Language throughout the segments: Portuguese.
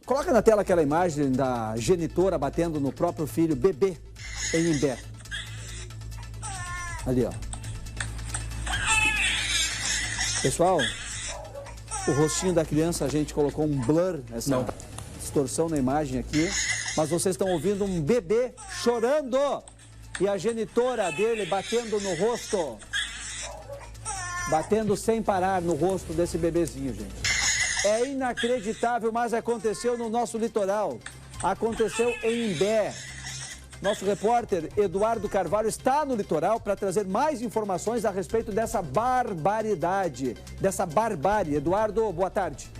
Coloca na tela aquela imagem da genitora batendo no próprio filho, bebê, em Imbé. Ali, ó. Pessoal, o rostinho da criança, a gente colocou um blur, essa distorção na imagem aqui. Mas vocês estão ouvindo um bebê chorando. E a genitora dele batendo no rosto. Batendo sem parar no rosto desse bebezinho, gente. É inacreditável, mas aconteceu no nosso litoral. Aconteceu em Imbé. Nosso repórter Eduardo Carvalho está no litoral para trazer mais informações a respeito dessa barbaridade, dessa barbárie. Eduardo, boa tarde.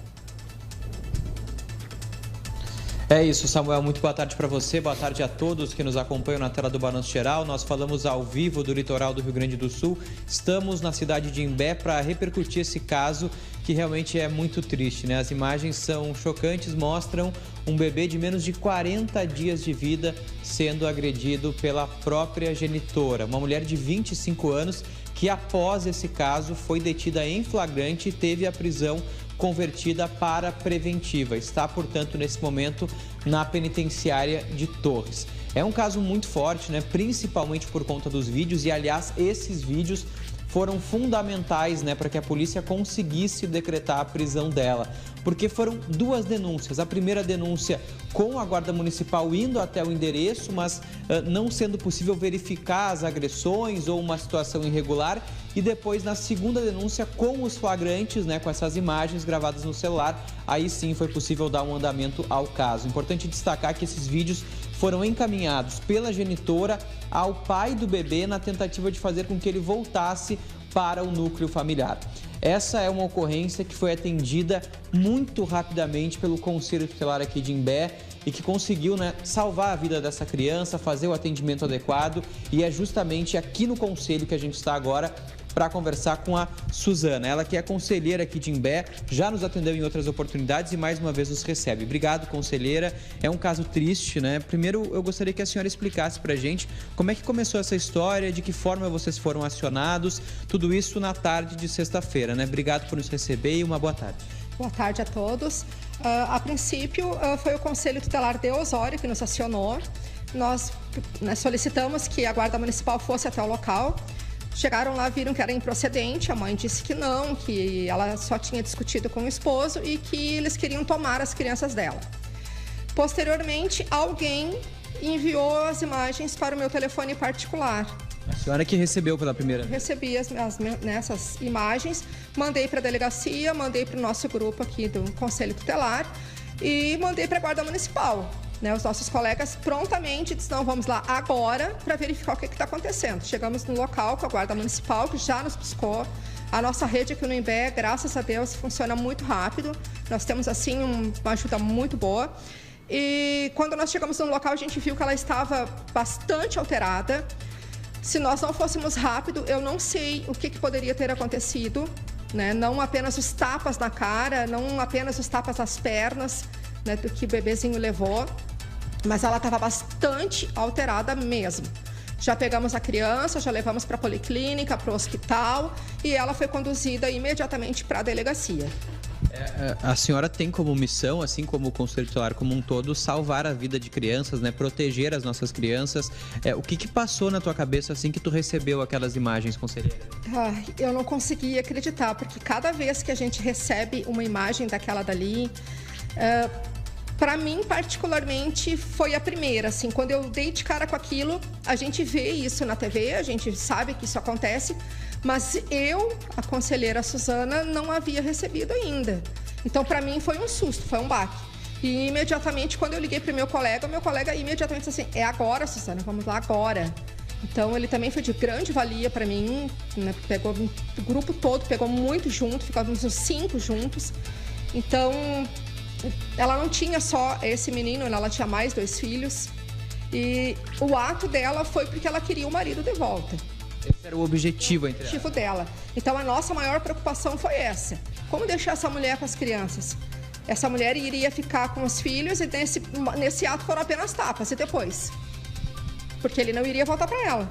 É isso, Samuel. Muito boa tarde para você, boa tarde a todos que nos acompanham na tela do Balanço Geral. Nós falamos ao vivo do litoral do Rio Grande do Sul. Estamos na cidade de Imbé para repercutir esse caso que realmente é muito triste, né? As imagens são chocantes, mostram um bebê de menos de 40 dias de vida sendo agredido pela própria genitora. Uma mulher de 25 anos que, após esse caso, foi detida em flagrante e teve a prisão convertida para preventiva. Está, portanto, nesse momento na penitenciária de Torres. É um caso muito forte, né? Principalmente por conta dos vídeos e, aliás, esses vídeos foram fundamentais, né, para que a polícia conseguisse decretar a prisão dela. Porque foram duas denúncias. A primeira denúncia com a Guarda Municipal indo até o endereço, mas não sendo possível verificar as agressões ou uma situação irregular. E depois, na segunda denúncia, com os flagrantes, né, com essas imagens gravadas no celular, aí sim foi possível dar um andamento ao caso. Importante destacar que esses vídeos foram encaminhados pela genitora ao pai do bebê na tentativa de fazer com que ele voltasse para o núcleo familiar. Essa é uma ocorrência que foi atendida muito rapidamente pelo Conselho Tutelar aqui de Imbé e que conseguiu, né, salvar a vida dessa criança, fazer o atendimento adequado, e é justamente aqui no Conselho que a gente está agora para conversar com a Suzana. Ela que é conselheira aqui de Imbé, já nos atendeu em outras oportunidades e mais uma vez nos recebe. Obrigado, conselheira. É um caso triste, né? Primeiro, eu gostaria que a senhora explicasse para a gente como é que começou essa história, de que forma vocês foram acionados, tudo isso na tarde de sexta-feira, né? Obrigado por nos receber e uma boa tarde. Boa tarde a todos. A princípio, foi o Conselho Tutelar de Osório que nos acionou. Nós solicitamos que a Guarda Municipal fosse até o local. Chegaram lá, viram que era improcedente, a mãe disse que não, que ela só tinha discutido com o esposo e que eles queriam tomar as crianças dela. Posteriormente, alguém enviou as imagens para o meu telefone particular. A senhora que recebeu pela primeira vez? Recebi nessas imagens, mandei para a delegacia, mandei para o nosso grupo aqui do Conselho Tutelar e mandei para a Guarda Municipal. Os nossos colegas prontamente disseram, vamos lá agora para verificar o que está acontecendo. Chegamos no local com a Guarda Municipal, que já nos buscou. A nossa rede aqui no Imbé, graças a Deus, funciona muito rápido. Nós temos, assim, uma ajuda muito boa. E quando nós chegamos no local, a gente viu que ela estava bastante alterada. Se nós não fôssemos rápido, eu não sei o que poderia ter acontecido, né? Não apenas os tapas na cara, não apenas os tapas nas pernas, né, do que o bebezinho levou, mas ela estava bastante alterada mesmo. Já pegamos a criança, já levamos para a policlínica, para o hospital, e ela foi conduzida imediatamente para a delegacia. A senhora tem como missão, assim como o Conselho Tutelar como um todo, salvar a vida de crianças, né? Proteger as nossas crianças. O que passou na tua cabeça assim que tu recebeu aquelas imagens, conselheira? Eu não conseguia acreditar, porque cada vez que a gente recebe uma imagem daquela dali, para mim, particularmente, foi a primeira, assim, quando eu dei de cara com aquilo, a gente vê isso na TV, a gente sabe que isso acontece, mas eu, a conselheira Suzana, não havia recebido ainda. Então, para mim, foi um susto, foi um baque. E, imediatamente, quando eu liguei para o meu colega imediatamente disse assim, é agora, Suzana, vamos lá agora. Então, ele também foi de grande valia para mim, né? Pegou o grupo todo, pegou muito junto, ficávamos uns 5 juntos. Então, ela não tinha só esse menino, ela tinha mais 2 filhos. E o ato dela foi porque ela queria o marido de volta. Esse era o objetivo, entre elas. O objetivo dela. Então, a nossa maior preocupação foi essa. Como deixar essa mulher com as crianças? Essa mulher iria ficar com os filhos e nesse ato foram apenas tapas e depois. Porque ele não iria voltar para ela.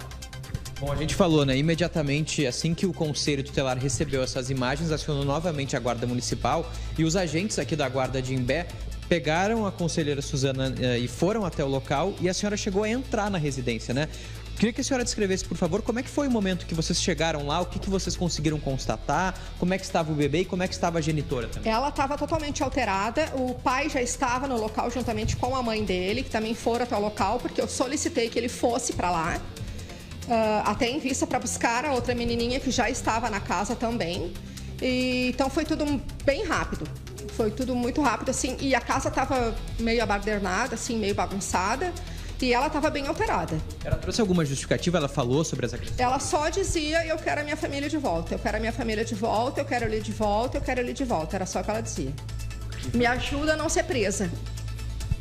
Bom, a gente falou, né? Imediatamente, assim que o Conselho Tutelar recebeu essas imagens, acionou novamente a Guarda Municipal e os agentes aqui da Guarda de Imbé pegaram a conselheira Suzana e foram até o local e a senhora chegou a entrar na residência, né? Queria que a senhora descrevesse, por favor, como é que foi o momento que vocês chegaram lá, o que vocês conseguiram constatar, como é que estava o bebê e como é que estava a genitora também? Ela estava totalmente alterada, o pai já estava no local juntamente com a mãe dele, que também foram até o local, porque eu solicitei que ele fosse para lá, até em vista para buscar a outra menininha que já estava na casa também. Então foi tudo bem rápido, foi tudo muito rápido, assim, e a casa estava meio abadernada, assim, meio bagunçada. E ela estava bem alterada. Ela trouxe alguma justificativa? Ela falou sobre as agressões? Ela só dizia, eu quero a minha família de volta. Eu quero a minha família de volta, eu quero ele de volta, eu quero ele de volta. Era só o que ela dizia. Me ajuda a não ser presa.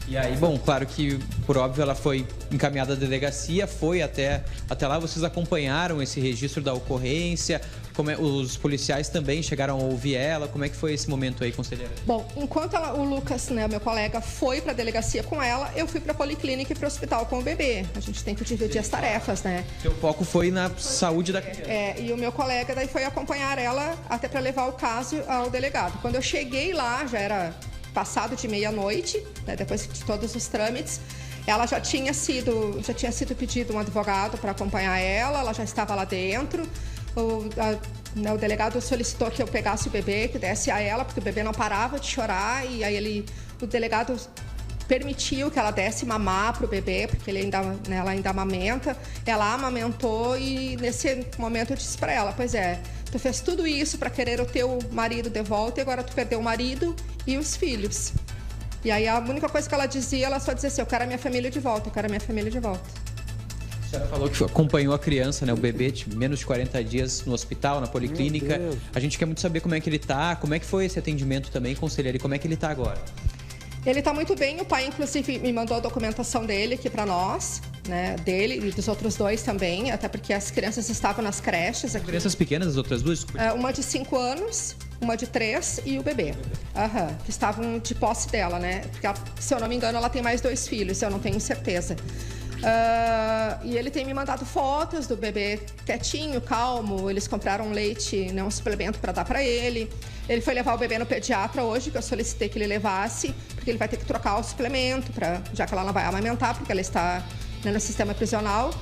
E aí, bom, claro que, por óbvio, ela foi encaminhada à delegacia, foi até lá, vocês acompanharam esse registro da ocorrência, os policiais também chegaram a ouvir ela, como é que foi esse momento aí, conselheira? Bom, enquanto o Lucas, né, meu colega, foi para a delegacia com ela, eu fui para a policlínica e para o hospital com o bebê. A gente tem que dividir as tarefas, né? Seu foco foi na saúde da criança. E o meu colega daí foi acompanhar ela até para levar o caso ao delegado. Quando eu cheguei lá, já era passado de meia-noite, né, depois de todos os trâmites, ela já tinha sido pedido um advogado para acompanhar ela já estava lá dentro. O delegado solicitou que eu pegasse o bebê, que desse a ela, porque o bebê não parava de chorar, e aí o delegado permitiu que ela desse mamar para o bebê, porque ela ainda amamenta. Ela amamentou e nesse momento eu disse para ela, pois é, tu fez tudo isso para querer o teu marido de volta e agora tu perdeu o marido e os filhos. E aí a única coisa que ela dizia, ela só dizia assim, eu quero a minha família de volta, eu quero a minha família de volta. A senhora falou que acompanhou a criança, né, o bebê, de menos de 40 dias no hospital, na policlínica. A gente quer muito saber como é que ele tá, como é que foi esse atendimento também, conselheira, e como é que ele tá agora? Ele está muito bem, o pai inclusive me mandou a documentação dele aqui para nós, né, dele e dos outros dois também, até porque as crianças estavam nas creches aqui. Crianças pequenas, as outras duas? Uma de 5 anos, uma de 3 e o bebê, que estavam de posse dela, né, porque se eu não me engano ela tem mais 2 filhos, eu não tenho certeza. E ele tem me mandado fotos do bebê quietinho, calmo. Eles compraram leite, né, um suplemento para dar para ele. Ele foi levar o bebê no pediatra hoje, que eu solicitei que ele levasse, porque ele vai ter que trocar o suplemento, já que ela não vai amamentar, porque ela está, né, no sistema prisional.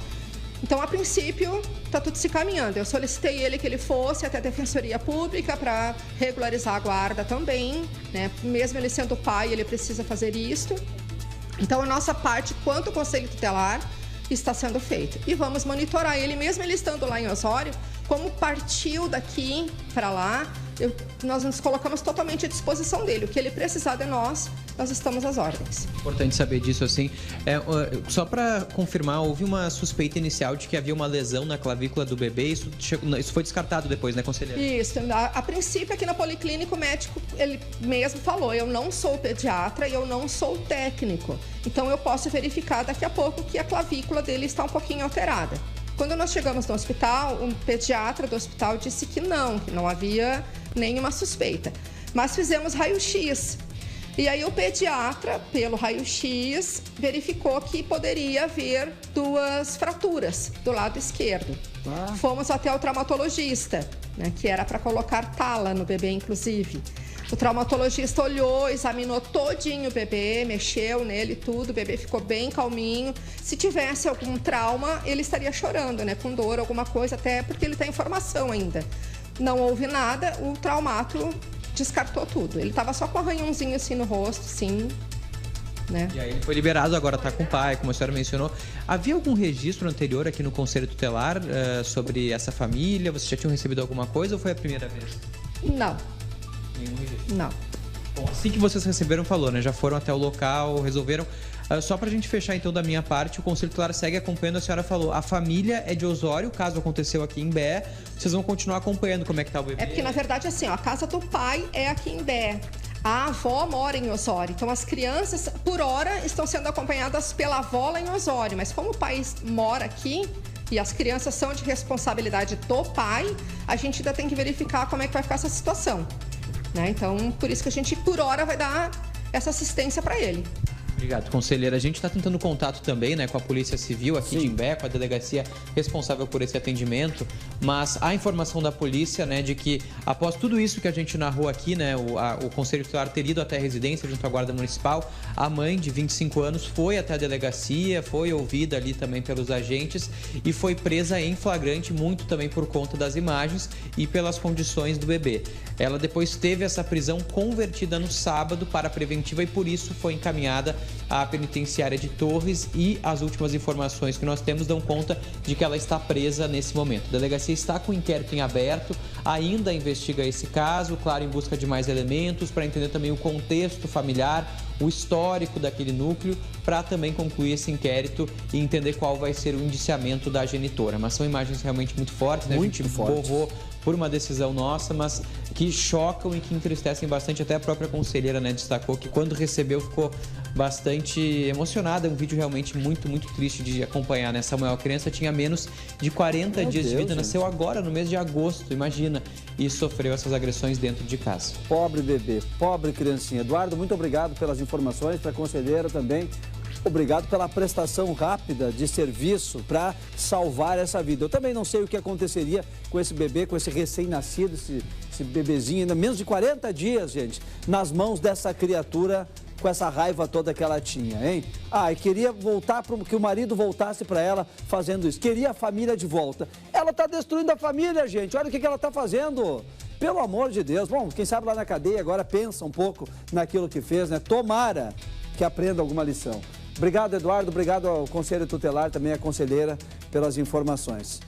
Então, a princípio, está tudo se caminhando. Eu solicitei ele que ele fosse até a Defensoria Pública para regularizar a guarda também, né? Mesmo ele sendo pai, ele precisa fazer isto. Então, a nossa parte, quanto Conselho Tutelar, está sendo feita. E vamos monitorar ele, mesmo ele estando lá em Osório, como partiu daqui para lá, nós nos colocamos totalmente à disposição dele. O que ele precisar de nós estamos às ordens. Importante saber disso, assim. Só para confirmar, houve uma suspeita inicial de que havia uma lesão na clavícula do bebê. Isso foi descartado depois, né, conselheira? Isso. A princípio, aqui na policlínica, o médico, ele mesmo falou, eu não sou pediatra e eu não sou técnico. Então, eu posso verificar daqui a pouco que a clavícula dele está um pouquinho alterada. Quando nós chegamos no hospital, um pediatra do hospital disse que não havia nenhuma suspeita. Mas fizemos raio-x. E aí o pediatra, pelo raio-x, verificou que poderia haver 2 fraturas do lado esquerdo. Fomos até o traumatologista, né, que era para colocar tala no bebê, inclusive. O traumatologista olhou, examinou todinho o bebê, mexeu nele tudo, o bebê ficou bem calminho. Se tivesse algum trauma, ele estaria chorando, né, com dor, alguma coisa, até porque ele está em formação ainda. Não houve nada, o traumato descartou tudo. Ele estava só com um arranhãozinho assim no rosto, sim, né? E aí ele foi liberado, agora está com o pai, como a senhora mencionou. Havia algum registro anterior aqui no Conselho Tutelar sobre essa família? Vocês já tinham recebido alguma coisa ou foi a primeira vez? Não. Nenhum registro? Não. Bom, assim que vocês receberam, falou, né? Já foram até o local, resolveram. Só pra gente fechar, então, da minha parte, o Conselho Tutelar segue acompanhando, a senhora falou, a família é de Osório, o caso aconteceu aqui em Bé, vocês vão continuar acompanhando como é que tá o bebê? É porque, na verdade, assim, ó, a casa do pai é aqui em Bé, a avó mora em Osório, então as crianças, por hora, estão sendo acompanhadas pela avó lá em Osório, mas como o pai mora aqui e as crianças são de responsabilidade do pai, a gente ainda tem que verificar como é que vai ficar essa situação, né? Então, por isso que a gente, por hora, vai dar essa assistência para ele. Obrigado, conselheira. A gente está tentando contato também, né, com a Polícia Civil aqui de Imbé, com a delegacia responsável por esse atendimento, mas a informação da polícia, né, de que após tudo isso que a gente narrou aqui, né, o Conselho Tutelar ter ido até a residência junto à Guarda Municipal, a mãe de 25 anos foi até a delegacia, foi ouvida ali também pelos agentes e foi presa em flagrante, muito também por conta das imagens e pelas condições do bebê. Ela depois teve essa prisão convertida no sábado para preventiva e por isso foi encaminhada à penitenciária de Torres e as últimas informações que nós temos dão conta de que ela está presa nesse momento. A delegacia está com o inquérito em aberto, ainda investiga esse caso, claro, em busca de mais elementos, para entender também o contexto familiar, o histórico daquele núcleo, para também concluir esse inquérito e entender qual vai ser o indiciamento da genitora. Mas são imagens realmente muito fortes, né? Muito a gente borrou por uma decisão nossa, mas que chocam e que entristecem bastante. Até a própria conselheira, né, destacou que quando recebeu ficou bastante emocionada. É um vídeo realmente muito, muito triste de acompanhar, né? Samuel, a criança tinha menos de 40 dias de vida, nasceu agora no mês de agosto, imagina, e sofreu essas agressões dentro de casa. Pobre bebê, pobre criancinha. Eduardo, muito obrigado pelas informações, para a conselheira também. Obrigado pela prestação rápida de serviço para salvar essa vida. Eu também não sei o que aconteceria com esse bebê, com esse recém-nascido, esse bebezinho, ainda menos de 40 dias, gente, nas mãos dessa criatura com essa raiva toda que ela tinha, hein? E queria voltar, que o marido voltasse para ela fazendo isso. Queria a família de volta. Ela está destruindo a família, gente. Olha o que ela está fazendo. Pelo amor de Deus. Bom, quem sabe lá na cadeia agora pensa um pouco naquilo que fez, né? Tomara que aprenda alguma lição. Obrigado, Eduardo. Obrigado ao Conselho Tutelar, também à conselheira, pelas informações.